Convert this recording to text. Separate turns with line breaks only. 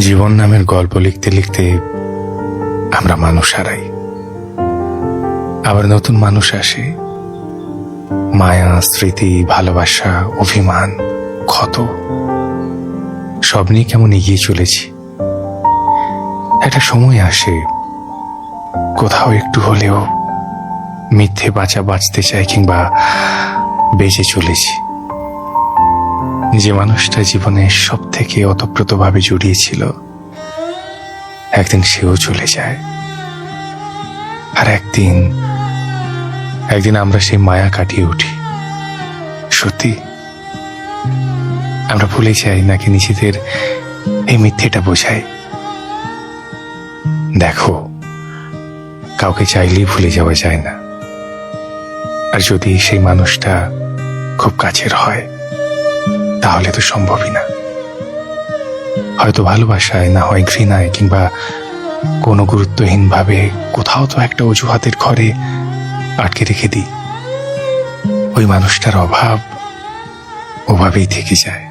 জীবন নামের গল্প লিখতে লিখতে আমরা মানুষ হারাই, আবার নতুন মানুষ আসে। মায়া, স্মৃতি, ভালোবাসা, অভিমান, ক্ষত সব নিয়ে কেমন এগিয়ে চলেছি। একটা সময় আসে কোথাও একটু হলেও মিথ্যে বাঁচতে চাই, কিংবা বেঁচে চলেছি। যে মানুষটা জীবনে সব থেকে ওতপ্রোতভাবে জড়িয়েছিল, একদিন সেও চলে যায়। আর একদিন আমরা সেই মায়া কাটিয়ে উঠি। সত্যি আমরা ভুলে যাই, নাকি নিজেদের এই মিথ্যেটা বোঝাই? দেখো, কাউকে চাইলেই ভুলে যাওয়া যায় না। আর যদি সেই মানুষটা খুব কাছের হয়, তাহলে তো সম্ভবই না। হয়তো ভালোবাসায়, না হয় ঘৃণায়, কিংবা কোনো গুরুত্বহীন ভাবে কোথাও তো একটা অজুহাতের ঘরে আটকে রেখে দিই। ওই মানুষটার অভাব ওভাবেই থেকে যায়।